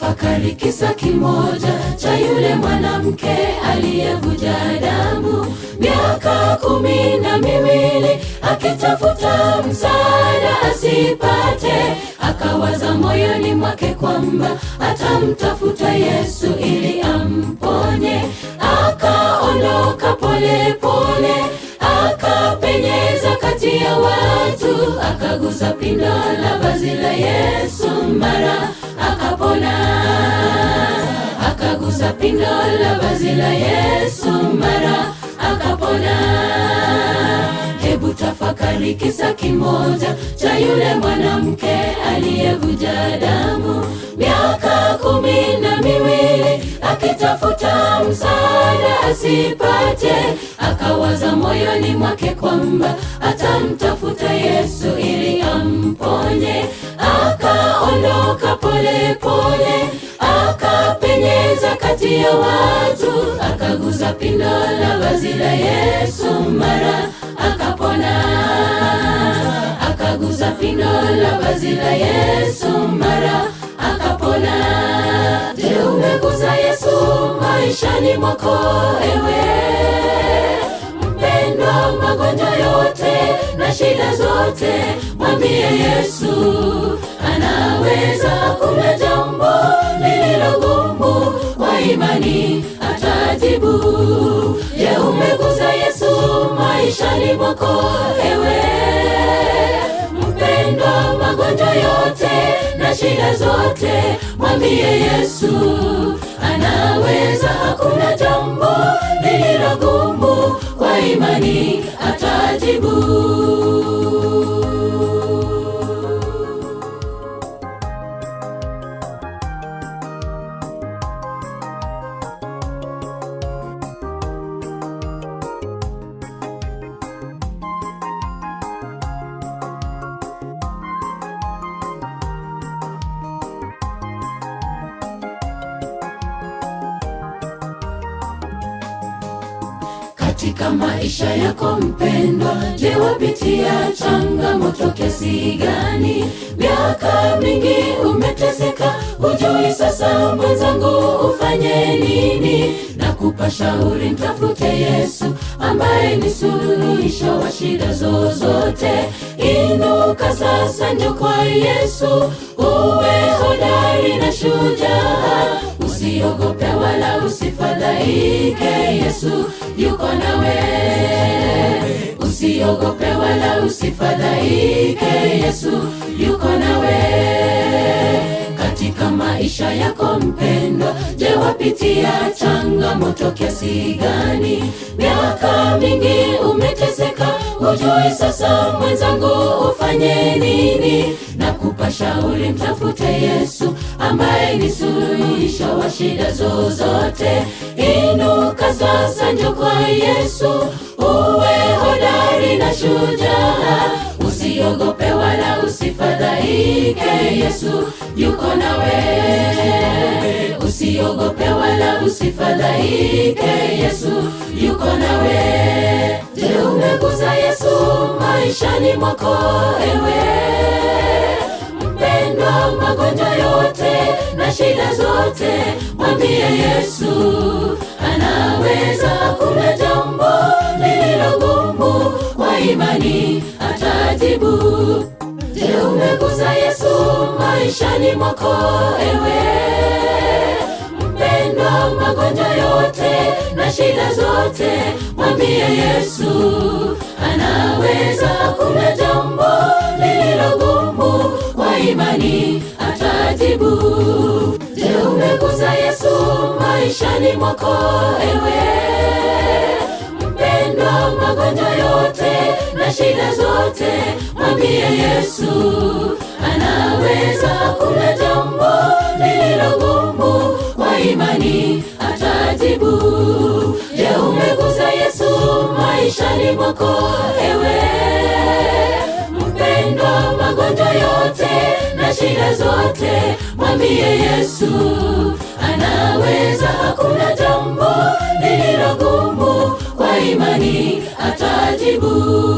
tafakari kisa kimoja cha yule mwanamke aliyevuja damu miaka 12 akitafuta msaada asipate. Akawaza moyoni mwake kwamba atamtafuta Yesu ili amponye. Akaondoka pole pole, akapenyeza kati ya watu, akagusa pindo la vazi la Yesu, mara akapona. Akagusa pindo la vazi la Yesu, mara akapona. Hebu tafakari kisa kimoja cha yule mwanamke aliyevuja damu miaka 12 akitafuta msaada asipate. Akawaza moyoni mwake kwamba atamtafuta Yesu ili amponye. Akaondoka pole pole, akapenyeza kati ya watu, akagusa pindo la vazi la Yesu, mara akapona. Akagusa pindo la vazi la Yesu, mara akapona. Je, umegusa Yesu maishani mwako ewe mpendwa? Magonjwa yote na shida zote, mwambie Yesu, anaweza. Kuna jambo lililo gumu, kwa imani atajibu. Je, umegusa Yesu maishani mwako ewe mpendwa? Magonjwa yote na shida zote, mwambie Yesu, anaweza. Hakuna jambo lililo gumu, kwa imani atajibu. Katika maisha yako mpendwa, je, wapitia changamoto kiasi gani? Miaka mingi umeteseka, hujui sasa mwenzangu ufanye nini? Na kupa shauri, mtafute Yesu ambaye ni suluhisho wa shida zozote. Inuka sasa, njoo kwa Yesu, uwe hodari na shujaa. Usiogope wala usifadhaike, Yesu yuko nawe. Usiogope wala usifadhaike, Yesu yuko nawe. Katika maisha yako mpendwa, je, wapitia changamoto kiasi gani? Miaka mingi umeteseka, hujui sasa mwenzangu ufanye nini? Na kupa shauri, mtafute Yesu ambaye ni suluhisho wa shida zozote. Inuka sasa, njoo kwa Yesu, uwe hodari na shujaa. Usiogope wala usifadhaike, Yesu yuko nawe. Usiogope wala usifadhaike, Yesu yuko nawe. Je, umegusa Yesu maishani mwako ewe mpendwa? Magonjwa yote na shida zote, mwambie Yesu, anaweza. Kuna jambo lililo gumu, kwa imani atajibu. Je, umegusa Yesu maishani mwako ewe mpendwa? Magonjwa yote na shida zote, mwambie Yesu, anaweza. Kuna jambo lililo gumu, kwa imani atajibu. Je, umegusa Yesu maishani mwako ewe mpendwa? Magonjwa yote na shida zote, mwambie Yesu, anaweza. Kuna jambo lililo gumu, kwa imani atajibu. Je, umegusa Yesu maishani mwako ewe mpendwa? Magonjwa yote na shida zote, mwambie Yesu, anaweza. Hakuna jambo lililo gumu, kwa imani atajibu.